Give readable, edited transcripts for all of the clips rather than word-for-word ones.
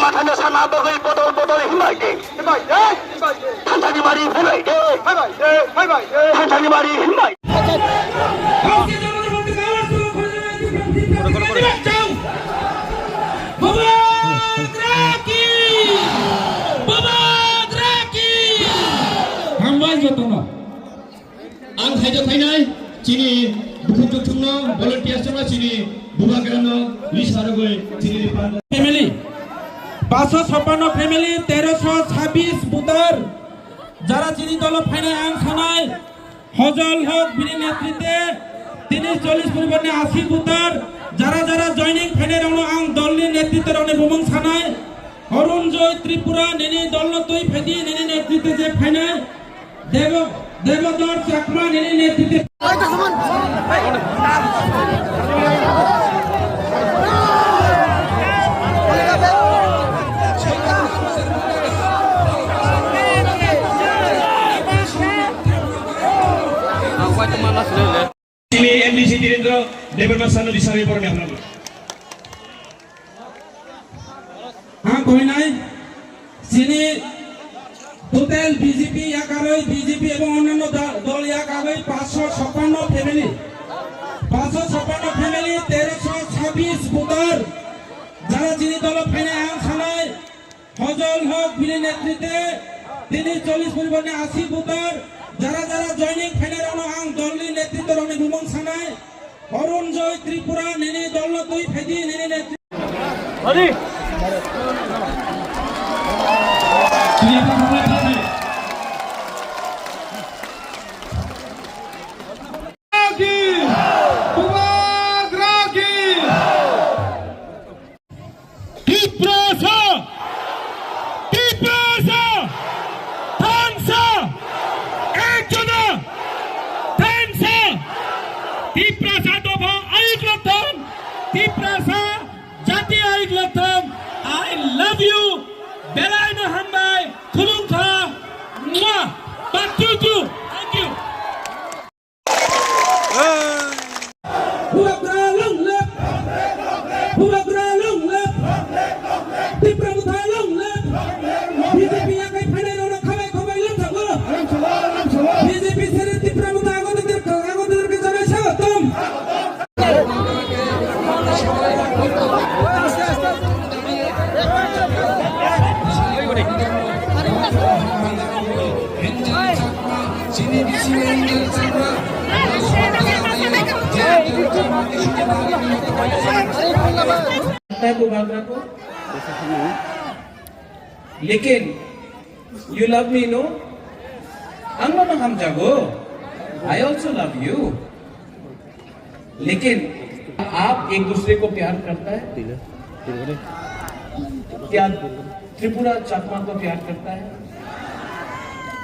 마산에 사나버의 보돌보돌 힘말게 탄탄이 말이 해발게 탄탄이 말이 힘말 ang haja kainai chini buku chungno volunteer chungno chini bubagrano lisaragoi chini lipan family 556 family 1326 বুতার যারা চিনি দল final আং সানাই হজল হক বিনি নেতৃত্বে 30-40 পরিবর্তে 80 বুতার যারা যারা জয়নিং ফাইনাল রং আং দলনি নেতৃত্বে রং বুমং সানাই অরুণ জয় ত্রিপুরা নেনি দল তৈ ফেদি নেনি নেতৃত্বে যে ফাইনাল দেবদর চাকমা নেনি নেতৃত্বে Sini MDC Direndra Debarma Sanu di Sari Pormi Amna. हाँ कोई नहीं सिनी टोटल बीजेपी या कागज बीजेपी एवं अन्य दल या कागज 556 फैमिली 556 फैमिली 1326 बुतार যারা চিনি দল ফাইনে আং সানাই হজল হক বিনি নেতৃত্বে 30-40 পরিবর্তে 80 বুতার যারা যারা জয়নিং ফাইনে রং আং দলনি নেতৃত্বে রং বুমং সানাই অরুণ জয় ত্রিপুরা নেনি দল তৈ ফেদি নেনি নেতৃত্বে I love you. Belai no hambai. Kulung ka. Mwah. Batutu. Thank you. Huagra long lep. Huagra long lep. Tipra mutha long lep. BJP yang kai phane rona khabai khabai long thabo. BJP sere tipra mutha agoder ke janai swagotam. लेकिन you love me no अंगो में हम जागो I also love you लेकिन आप एक दूसरे को प्यार करता है क्या त्रिपुरा चाकमा को प्यार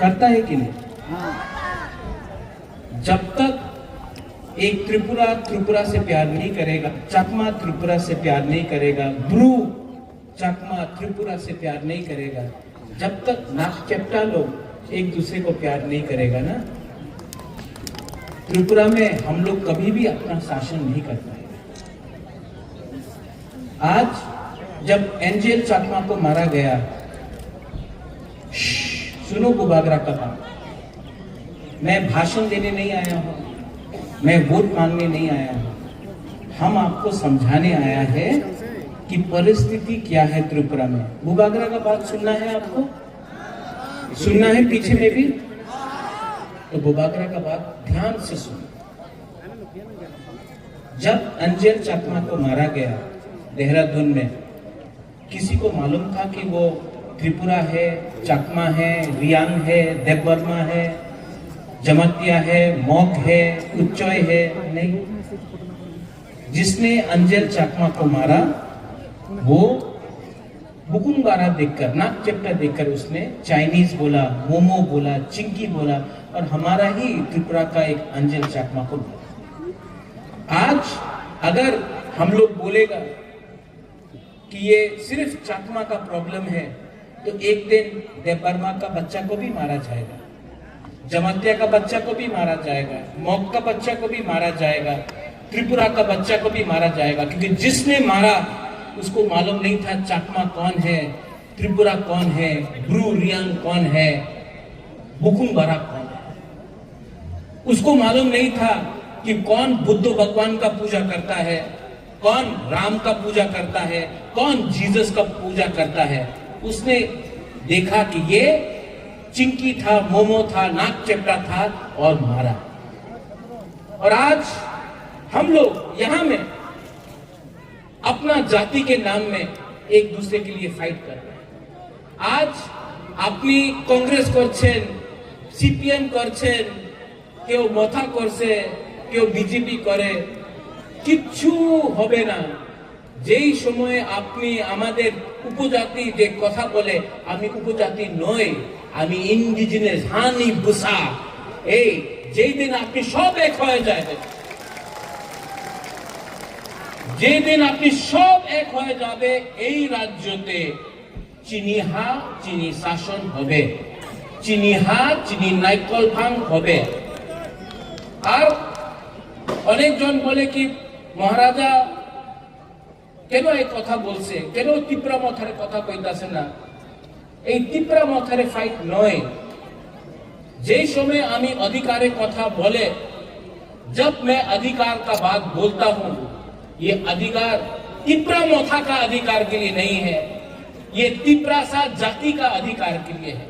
करता है कि नहीं जब तक एक त्रिपुरा से प्यार नहीं करेगा चाकमा त्रिपुरा से प्यार नहीं करेगा ब्रू चाकमा त्रिपुरा से प्यार नहीं करेगा जब तक नाक चपटा लोग एक दूसरे को प्यार नहीं करेगा ना त्रिपुरा में हम लोग कभी भी अपना शासन नहीं कर पाएंगे। आज जब एंजेल चाकमा को मारा गया सुनो बुबागरा का बात मैं भाषण देने नहीं आया हूं मैं वोट मांगने नहीं आया हूं हम आपको समझाने आया है कि परिस्थिति क्या है त्रिपुरा में बुबागरा का बात सुनना है आपको सुनना है पीछे में भी तो बुबागरा का बात ध्यान से सुनो जब अंजेल चाकमा को मारा गया देहरादून में किसी को मालूम था कि वो त्रिपुरा है चाकमा है रियांग है देवबर्मा है जमतिया है मॉक है उच्चोय है नहीं जिसने अंजेल चाकमा को मारा वो बुकुंगारा देखकर नाक चपटा देखकर उसने चाइनीज बोला मोमो बोला चिंकी बोला और हमारा ही त्रिपुरा का एक अंजेल चाकमा को बोला आज अगर हम लोग बोलेगा कि ये सिर्फ चाकमा का प्रॉब्लम है तो एक दिन देवबर्मा का बच्चा को भी मारा जाएगा जमतिया का बच्चा को भी मारा जाएगा मॉक का बच्चा को भी मारा जाएगा त्रिपुरा का बच्चा को भी मारा जाएगा क्योंकि जिसने मारा उसको मालूम नहीं था चाकमा कौन है, त्रिपुरा कौन है, ब्रू रियांग कौन है, बुकुम बारा कौन है। उसको मालूम नहीं था कि कौन बुद्ध भगवान का पूजा करता है, कौन राम का पूजा करता है, कौन जीसस का पूजा करता है। उसने देखा कि ये चिंकी था, मोमो था, नाक चपटा था और मारा। और आज हम लोग यहां में अपना जाति के नाम में एक दूसरे के लिए फाइट कर रहे हैं। आज अपनी कांग्रेस करছেন, সিপিএম করছেন, কেউ মাথা করছে, কেউ বিজেপি করে, কিচ্ছু হবে না। যেই সময়ে আপনি আমাদের উপজাতি যে কথা বলে, আমি উপজাতি নই, আমি ইন্ডিজিনাস হানি বুসা, এই যেই দিন আপনি সব এক হয়ে যাবেন, যেই দিন আপনি সব এক হয়ে যাবে, এই রাজ্যতে চিনিহা চিনি শাসন হবে, চিনিহা চিনি নাইকল ভাঙ হবে। আর অনেকজন বলে কি মহারাজা কেন এই কথা বলছে, কেন তিপ্রা মথারে কথা কইতাছে না। এই তিপ্রা মথারে ফাইট নয়। যেই সময় আমি अधिकार কথা বলে, जब मैं अधिकार का बात बोलता हूं, ये अधिकार तिप्रा मोथा का अधिकार के लिए नहीं है, ये तिप्रा सा जाति का अधिकार के लिए है।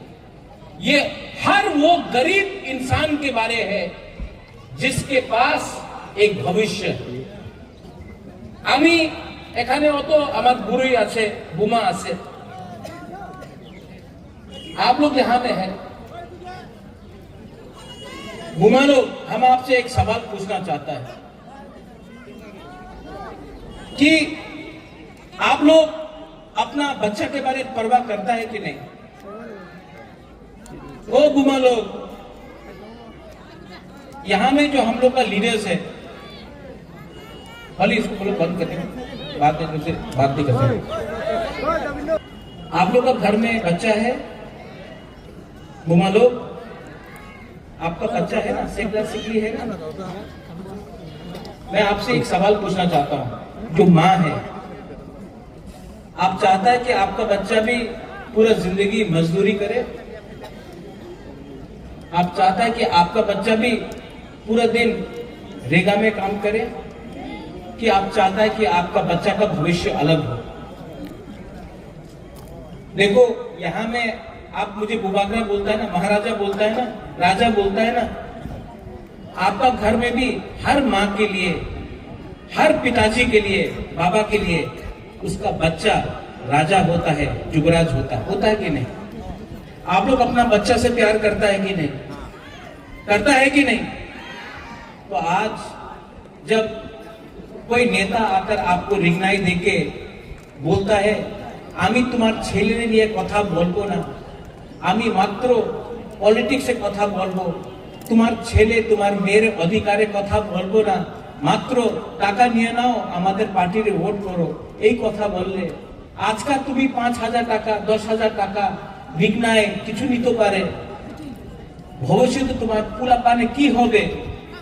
ये हर वो गरीब इंसान के बारे है जिसके पास एक भविष्य। আমি এখানে অত আমার গুরুই আছে, বুমা আছে, आप लोग यहां में है। बुमा लोग, हम आपसे एक सवाल पूछना चाहता है कि आप लोग अपना बच्चा के बारे में परवाह करता है कि नहीं? ओ बुमा लोग, यहां में जो हम लोग का लीडर्स है, भले इसको बोलो बंद कर दें, बात नहीं करते। आप लोग का घर में बच्चा है, बुमा लोग, आपका बच्चा है ना, सेकला सिकली है ना। मैं आपसे एक सवाल पूछना चाहता हूं, जो माँ है, आप चाहता है कि आपका बच्चा भी पूरा जिंदगी मजदूरी करे? आप चाहता है कि आपका बच्चा भी पूरा दिन रेगा में काम करे? कि आप चाहता है कि आपका बच्चा का भविष्य अलग हो? देखो, यहां में आप मुझे बुबागरा बोलता है ना, महाराजा बोलता है ना, राजा बोलता है ना, आपका घर में भी हर माँ के लिए, हर पिताजी के लिए, बाबा के लिए उसका बच्चा राजा होता है, युवराज होता है कि नहीं? आप लोग अपना बच्चा से प्यार करता है कि नहीं? करता है कि नहीं? तो आज जब कोई नेता आकर आपको रिंगनाई देके बोलता है, आमी तुम्हार छेले निये कथा बोलबो ना, आमी मात्र पॉलिटिक्से कथा बोलबो, तुम्हार छेले तुम्हार मेरे अधिकारे कथा बोलबो ना, मात्र टाका निये नाओ, आमादेर पार्टीरे भोट करो, এই কথা বললে আজকাল তুমি 5,000 টাকা 10,000 টাকা বিঘ্নায় কিছু নিতে পারে, ভবিষ্যতে তোমার পোলাপানে কি হবে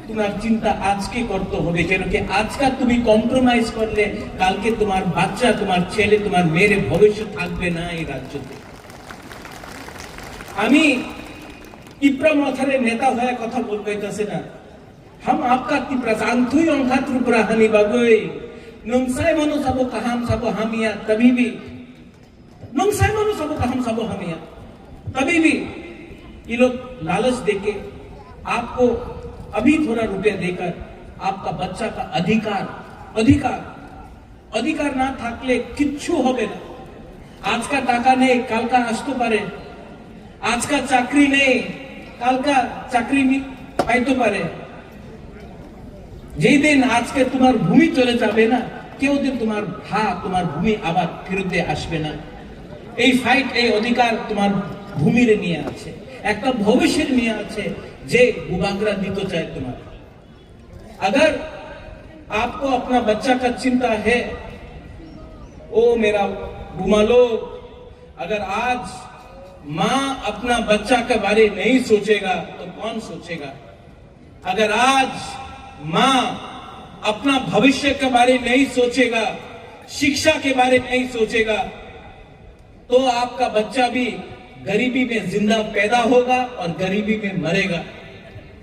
তোমার চিন্তা আজকে করতে হবে। কেন কি আজকাল তুমি কম্প্রোমাইজ করলে কালকে তোমার বাচ্চা, তোমার ছেলে, তোমার মেয়ের ভবিষ্যৎ থাকবে না এই রাজ্যতে। আমি তিপ্রা মথারে নেতা হয়ে কথা বলতেছি না, हम आपका तिप्रा शांतुई अंखा त्रिपुरा हनी बागोई नंसाई मनो सबो कहाम सबो हमिया, तभी भी नंसाई मनो सबो कहाम सबो हमिया, तभी भी ये लोग लालच देके आपको अभी थोड़ा रुपया देकर आपका बच्चा का अधिकार ना থাকলে কিচ্ছু হবে না। আজকা টাকা নেই, কালকা আসতে পারে, আজকা চাকরি নেই, কালকা চাকরি পাইতে পারে। যেই দিন আজকে তোমার ভূমি চলে যাবে না, কেউ দিন তোমার তোমার ভূমি আবার ফিরতে আসবে না। এই ফাইট, এই অধিকার তোমার ভূমির নিয়ে আছে, একটা ভবিষ্যের নিয়ে আছে যে बुबागरा দিতে চায় তোমার। अगर आपको अपना बच्चा का चिंता है, ओ मेरा बुमा लोग, अगर आज माँ अपना बच्चा के बारे नहीं सोचेगा तो कौन सोचेगा? अगर आज माँ अपना भविष्य के बारे नहीं सोचेगा, शिक्षा के बारे में नहीं सोचेगा तो आपका बच्चा भी गरीबी में जिंदा पैदा होगा और गरीबी में मरेगा।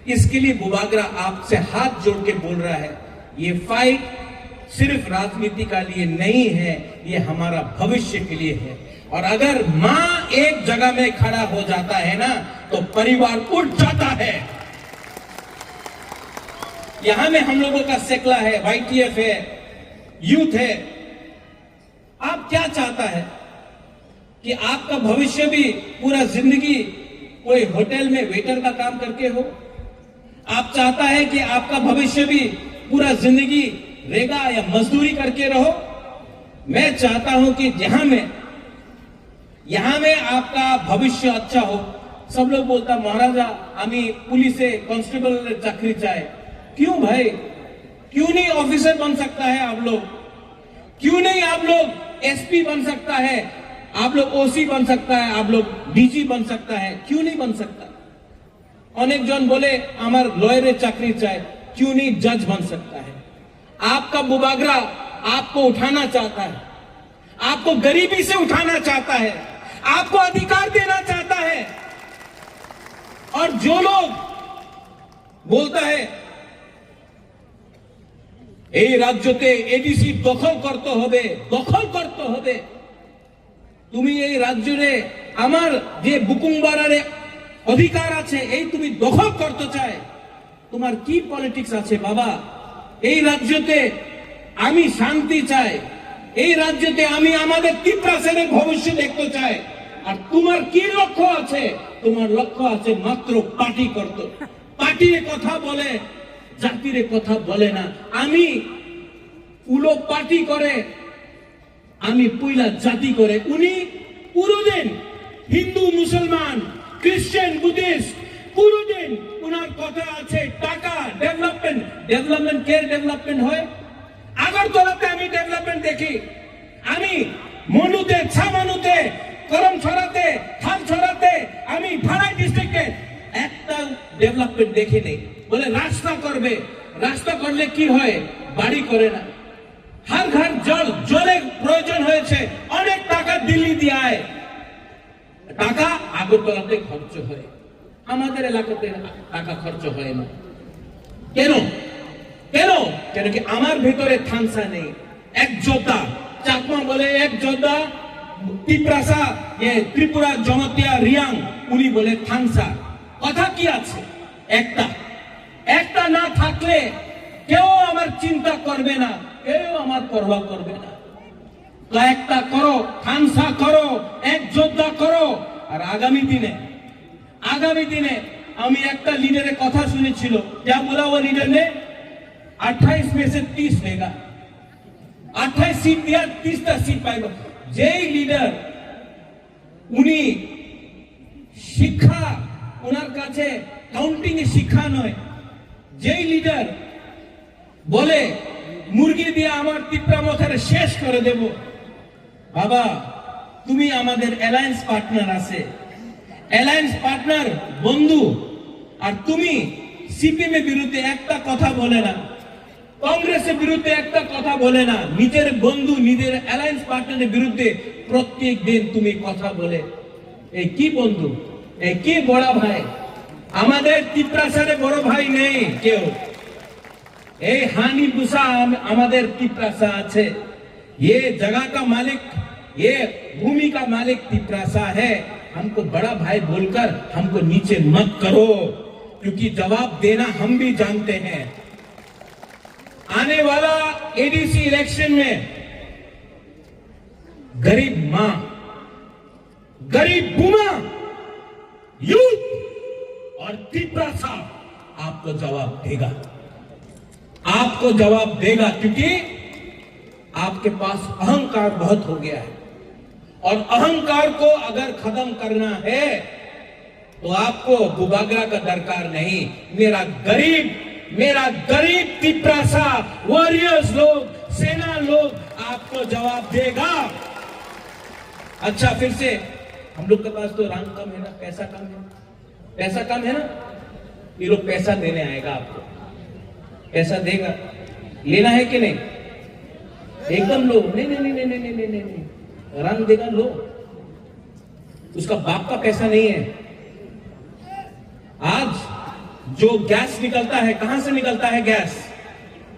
इसके लिए बुबागरा आपसे हाथ जोड़ के बोल रहा है, ये फाइट सिर्फ राजनीति का लिए नहीं है, ये हमारा भविष्य के लिए है। और अगर मां एक जगह में खड़ा हो जाता है ना तो परिवार उठ जाता है। यहां में हम लोगों का सेकला है, वाईटीएफ है, यूथ है। आप क्या चाहता है कि आपका भविष्य भी पूरा जिंदगी कोई होटल में वेटर का काम करके हो? आप चाहता है कि आपका भविष्य भी पूरा जिंदगी रेगा या मजदूरी करके रहो? मैं चाहता हूं कि यहां में आपका भविष्य अच्छा हो। सब लोग बोलता महाराजा आमी पुलिसे कॉन्स्टेबल चाकरी चाहे। क्यों भाई, क्यों नहीं ऑफिसर बन सकता है आप लोग? क्यों नहीं आप लोग एसपी बन सकता है, आप लोग ओसी बन सकता है, आप लोग डीजी बन सकता है? क्यों नहीं बन सकता? अनेक जन बोले हमार लॉयर चाकरी चाहे, क्यों नहीं जज बन सकता है? आपका बुबागरा आपको उठाना चाहता है, आपको गरीबी से उठाना चाहता है, आपको अधिकार देना चाहता है। और जो लोग बोलता है এই রাজ্যতে এডিসি দখল করতে হবে, তুমি এই রাজ্যে আমার যে বুকুংবারারে অধিকার আছে এই তুমি দখল করতে চায়, তোমার কি পলিটিক্স আছে বাবা? এই রাজ্যতে আমি শান্তি চাই, এই রাজ্যতে আমি আমাদের তিপ্রাসের ভবিষ্যৎ দেখতে চাই। আর তোমার কি লক্ষ্য আছে? তোমার লক্ষ্য আছে মাত্র পার্টি করতে। পার্টির কথা বলে, জাতির কথা বলে না। আমি উলো পার্টি করে, আমি পুইলা জাতি করে। উনি পুরোদিন হিন্দু মুসলমান খ্রিস্টান বুদ্ধিস্ট পুরোদিন উনার কথা আছে টাকা ডেভেলপমেন্ট কে ডেভেলপমেন্ট হয়? আগরতলাতে আমি ডেভেলপমেন্ট দেখি, আমি মনুতে ছামানুতে করমছড়াতে থানছড়াতে আমি ভাড়া ডিস্ট্রিক্টে একটা ডেভেলপমেন্ট দেখি নেই। বলে রাস্তা করবে, রাস্তা করলে কি হয়? বাড়ি করে না। হার ঘর জলের প্রয়োজন হয়েছে, অনেক টাকা দিল্লি দিয়ে আয়, টাকা আগরতলাতে খরচ হয়, আমাদের এলাকাতে টাকা খরচ হয় না। কেন? কেন কি আমার ভিতরে থানসা নেই। এক যোদ্ধা, চাকমা বলে এক যোদ্ধা, তিপ্রাসা ত্রিপুরা জনতিয়া রিয়াং উনি বলে থানসা। কথা কি আছে? একটা না থাকলে কেউ আমার চিন্তা করবে না, কেউ আমার পরোয়া করবে না। তো একটা করো, থানসা করো, এক যোদ্ধা করো। আর আগামী দিনে আমি একটা লিডারের কথা শুনেছিল, যা বলা वो लीडर ने 28 में से 30 लेगा, 28 सीट दिया, 30টা सीट পাইবা। যেই লিডার উনি শিক্ষা, ওনার কাছে কাউন্টিং এ শিক্ষা নয়, যেই লিডার বলে মুরগি দিয়ে আমার তিপ্রামথারে শেষ করে দেব, বাবা তুমি আমাদের অ্যালায়েন্স পার্টনার আছে, অ্যালায়েন্স পার্টনার বন্ধু। আর তুমি সিপিএম এর বিরুদ্ধে একটা কথা বলে না, কংগ্রেসের বিরুদ্ধে একটা কথা বলে না, নিজের বন্ধু নিজের অ্যালায়েন্স পার্টনারের বিরুদ্ধে প্রত্যেক দিন তুমি কথা বলে। এই কি বন্ধু, এই কি বড় ভাই? আমাদের তিপ্রাসারে বড় ভাই নেই কেউ। এই हानि बुसा আমাদের तिप्रासा আছে। ये जगह का मालिक, ये भूमि का मालिक तिप्रासा है। हमको बड़ा भाई बोलकर हमको नीचे मत करो, क्योंकि जवाब देना हम भी जानते हैं। आने वाला एडीसी इलेक्शन में गरीब मां, गरीब बुमा, यूथ और तिप्रासा आपको जवाब देगा, आपको जवाब देगा। क्योंकि आपके पास अहंकार बहुत हो गया है, और अहंकार को अगर खत्म करना है तो आपको बुबागरा का दरकार नहीं। मेरा गरीब तिप्रासा वॉरियर्स लोग, सेना लोग आपको जवाब देगा। अच्छा, फिर से हम लोग के पास तो रंग कम है ना, पैसा कम है, पैसा कम है ना, ये लोग पैसा देने आएगा, आपको पैसा देगा, लेना है कि नहीं? एकदम लो। नहीं नहीं नहीं नहीं नहीं नहीं नहीं नहीं, रंग देगा लो। उसका बाप का पैसा नहीं है। आज जो गैस निकलता है, कहां से निकलता है गैस?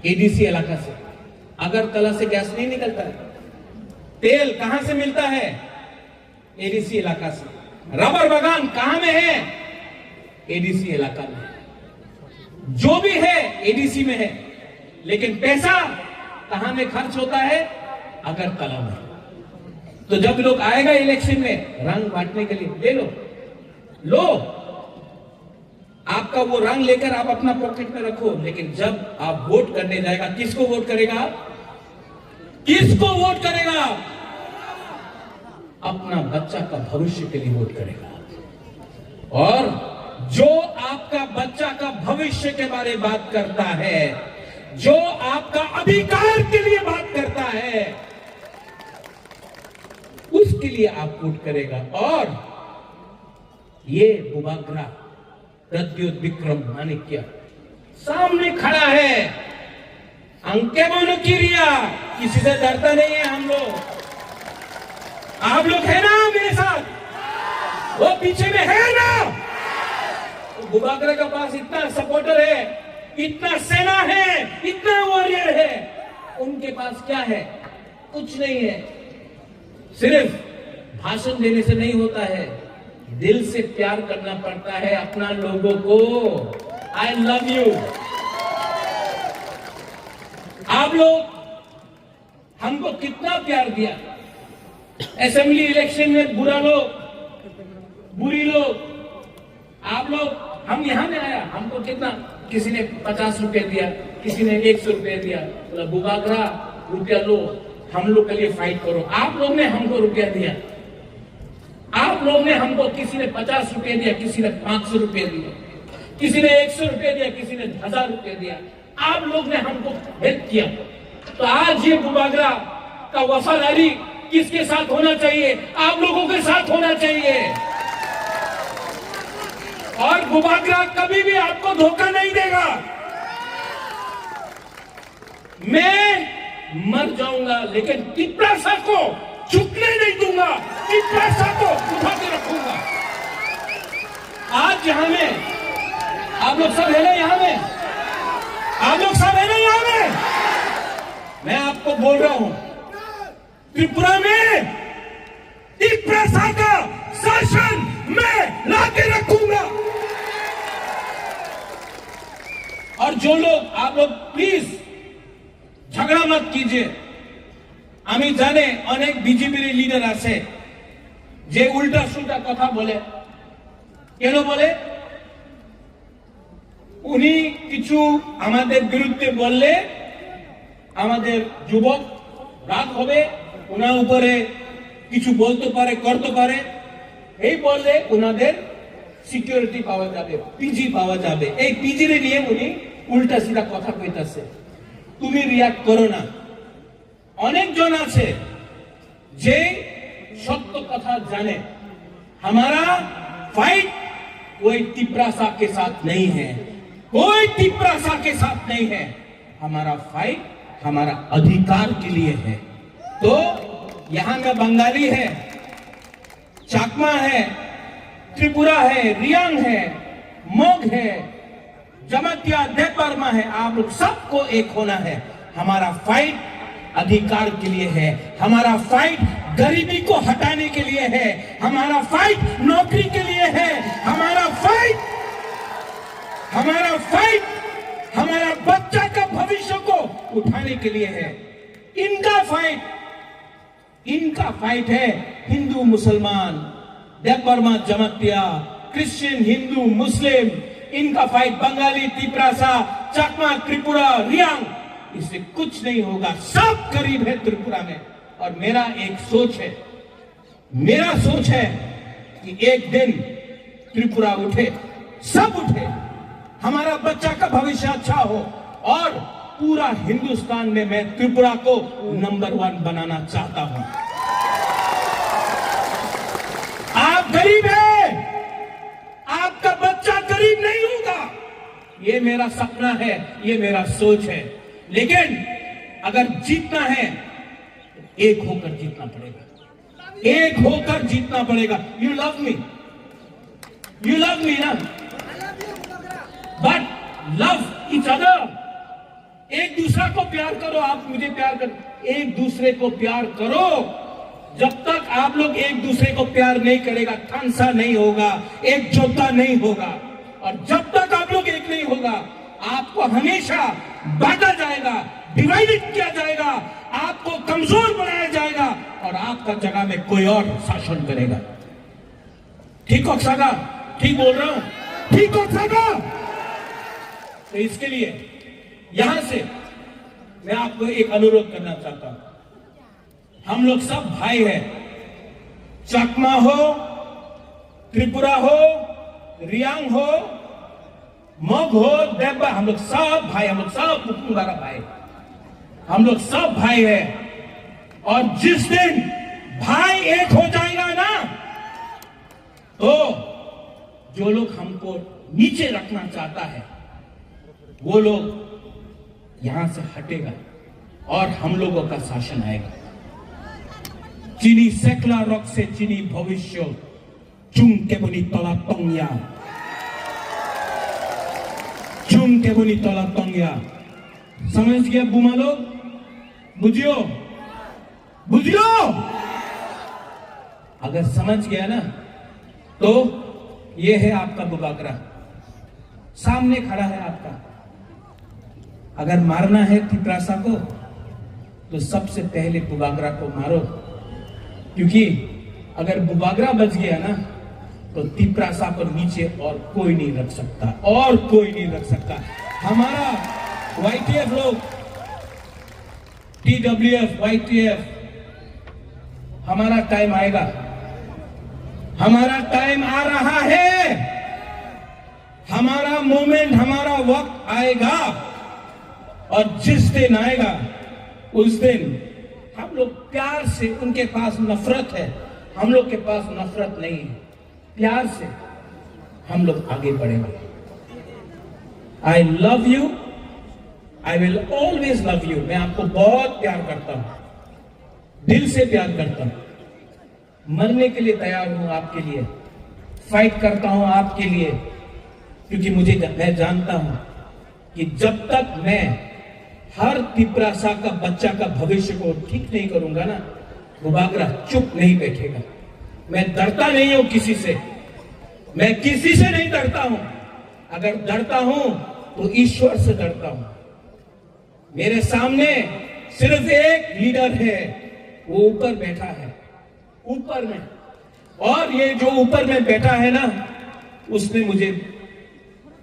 एडीसी इलाका से। अगरतला से गैस नहीं निकलता है। तेल कहां से मिलता है? एडीसी इलाका से। रबर बागान कहां में है? एडीसी इलाका में। जो भी है एडीसी में है, लेकिन पैसा कहां में खर्च होता है? अगरतला में। तो जब लोग आएगा इलेक्शन में रंग बांटने के लिए, ले लो लो, आपका वो रंग लेकर आप अपना पॉकेट में रखो। लेकिन जब आप वोट करने जाएगा, किसको वोट करेगा? किसको वोट करेगा? अपना बच्चा का भविष्य के लिए वोट करेगा। और जो आपका बच्चा का भविष्य के बारे में बात करता है, जो आपका अधिकार के लिए बात करता है, उसके लिए आप वोट करेगा। और ये बुबाग्रा प्रद्युत विक्रम माणिक्य सामने खड़ा है। अंके बोलो किरिया, किसी से डरता नहीं है हम लोग। आप लोग है ना मेरे साथ? वो पीछे में है ना? बुबाग्रा के पास इतना सपोर्टर है, इतना सेना है, इतना वॉरियर है। उनके पास क्या है? कुछ नहीं है। सिर्फ भाषण देने से नहीं होता है, दिल से प्यार करना पड़ता है अपना लोगों को। I love you. आप लोग हमको कितना प्यार दिया। असेंबली इलेक्शन में बुरा लोग, बुरी लोग, आप लोग, हम यहां में आया, हमको कितना, किसी ने 50 रुपए दिया, किसी ने 100 रुपए दिया। बोला बुबाग्रा रुपया लो, हम लोग के लिए फाइट करो। आप लोग ने हमको रुपया दिया। आप लोग ने हमको, किसी ने 50 रुपए दिया, किसी ने 500 रुपए दिया, किसी ने 100 रुपए दिया, किसी ने 1000 रुपए दिया। आप लोग ने हमको हेल्प किया। तो आज ये बुबाग्रा का वफादारी किसके साथ होना चाहिए? आप लोगों के साथ होना चाहिए। और बुबाग्रा कभी भी आपको धोखा नहीं देगा। मैं मर जाऊंगा, लेकिन तिपरासा को झुकने नहीं दूंगा। तिपरासा को उठा के रखूंगा। आज यहां में आप लोग सब है ना? यहां में आप लोग सब है ना? यहां में मैं आपको बोल रहा हूं, त्रिपुरा में तिपरासा का शासन मैं लाके रखूंगा। और जो लोग, आप लोग प्लीज झगड़ा मत कीजिए। আমি জানে অনেক বিজেপির লিডার আছে যে উল্টা সুল্টা কথা বলে। কেন বলে? উনি কিছু আমাদের বিরুদ্ধে বললে আমাদের যুবক রাগ হবে, ওনার উপরে কিছু বলতে পারে, করতে পারে। এই বললে ওনাদের সিকিউরিটি পাওয়া যাবে, পিজি পাওয়া যাবে। এই পিজিরে নিয়ে উনি উল্টা সিধা কথা কইতাছে। তুমি রিয়াক্ট করো না। অনেক জন আছে যে সত্য কথা জানে। हमारा फाइट कोई तिपरासा के साथ नहीं है, कोई तिपरासा के साथ नहीं है। हमारा फाइट हमारा अधिकार के लिए है। तो यहां में बंगाली है, चाकमा है, त्रिपुरा है, रियांग है, मोग है, जमातिया, देवबर्मा है। आप लोग सबको एक होना है। हमारा फाइट अधिकार के लिए है। हमारा फाइट गरीबी को हटाने के लिए है। हमारा फाइट नौकरी के लिए है। हमारा फाइट हमारा बच्चा का भविष्य को उठाने के लिए है। इनका फाइट है हिंदू मुसलमान, देवबर्मा, जमातिया, क्रिश्चियन, हिंदू, मुस्लिम। इनका फाइट बंगाली, तिपरासा, चाकमा, त्रिपुरा, रियांग, इससे कुछ नहीं होगा। सब गरीब है त्रिपुरा में। और मेरा एक सोच है, मेरा सोच है कि एक दिन त्रिपुरा उठे, सब उठे, हमारा बच्चा का भविष्य अच्छा हो। और पूरा हिंदुस्तान में मैं त्रिपुरा को नंबर 1 बनाना चाहता हूं। आप गरीब हैं, आपका बच्चा गरीब नहीं होगा। ये मेरा सपना है, ये मेरा सोच है। लेकिन अगर जीतना है एक होकर जीतना पड़ेगा, एक होकर जीतना पड़ेगा। यू लव मी ना, बट लव ईच अदर। एक दूसरा को प्यार करो, आप मुझे प्यार करो, एक दूसरे को प्यार करो। जब तक आप लोग एक दूसरे को प्यार नहीं करेगा, थानसा नहीं होगा, एकजुटता नहीं होगा। और जब तक आप लोग एक नहीं होगा, आपको हमेशा बांटा जाएगा, डिवाइडेड किया जाएगा, आपको कमजोर बनाया जाएगा और आपका जगह में कोई और शासन करेगा। ठीक हो सागा? ठीक बोल रहा हूं? ठीक हो सागा? तो इसके लिए यहां से मैं आपको एक अनुरोध करना चाहता हूं। हम लोग सब भाई हैं, चकमा हो, त्रिपुरा हो, रियांग हो, मग हो, देबा, हम लोग सब भाई, हम लोग सब मुकुंदारा भाई, हम लोग सब भाई हैं। और जिस दिन भाई एक हो जाएगा ना, तो जो लोग हमको नीचे रखना चाहता है वो लोग यहां से हटेगा और हम लोगों का शासन आएगा। चीनी सेकला रॉक से चीनी भविष्य चुम के बनी तला तंगिया, चुम के बनी तला तंगिया। समझ गया बुमा लोग? बुझियो, बुझियो। अगर समझ गया ना, तो ये है आपका बुबागरा, सामने खड़ा है आपका। अगर मारना है तिपरासा को, तो सबसे पहले बुबागरा को मारो, क्योंकि अगर बुबागरा बच गया ना, तो तिपरासा को नीचे और कोई नहीं रख सकता, और कोई नहीं रख सकता। हमारा YTF लोग, TWF, YTF, हमारा टाइम आएगा, हमारा टाइम आ रहा है, हमारा मोमेंट, हमारा वक्त आएगा। और जिस दिन आएगा, उस दिन हम लोग प्यार से, उनके पास नफरत है, हम लोग के पास नफरत नहीं है, प्यार से हम लोग आगे बढ़ेंगे। I love you, I will always love you. मैं आपको बहुत प्यार करता हूं, दिल से प्यार करता हूं, मरने के लिए तैयार हूं आपके लिए, फाइट करता हूं आपके लिए, क्योंकि मैं जानता हूं कि जब तक मैं हर तिपरासा का बच्चा का भविष्य को ठीक नहीं करूंगा ना, बुबागरा चुप नहीं बैठेगा। मैं डरता नहीं हूं किसी से, मैं किसी से नहीं डरता हूं। अगर डरता हूं तो ईश्वर से डरता हूं। मेरे सामने सिर्फ एक लीडर है, वो ऊपर बैठा है, ऊपर में। और ये जो ऊपर में बैठा है ना, उसने मुझे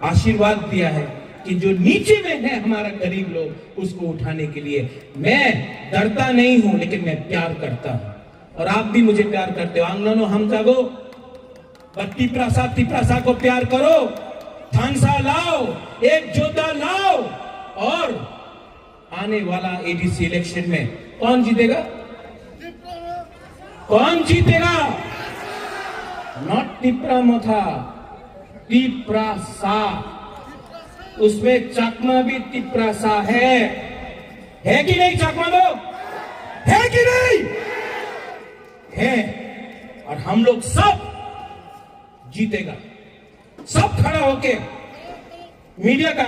आशीर्वाद दिया है कि जो नीचे में है हमारा गरीब लोग, उसको उठाने के लिए। मैं डरता नहीं हूं, लेकिन मैं प्यार करता हूं, और आप भी मुझे प्यार करते हो। आंगनो हम जागो, तिपरासा को प्यार करो, थानसा लाओ, एक जोधा लाओ। और आने वाला ADC इलेक्शन में कौन जीतेगा? कौन जीतेगा? नॉट तिपरा मोथा, तिपरासा। उसमें चकमा भी तिपरासा है कि नहीं? चकमा लोग है कि नहीं? है। और हम लोग सब जीतेगा, सब खड़ा होके मीडिया का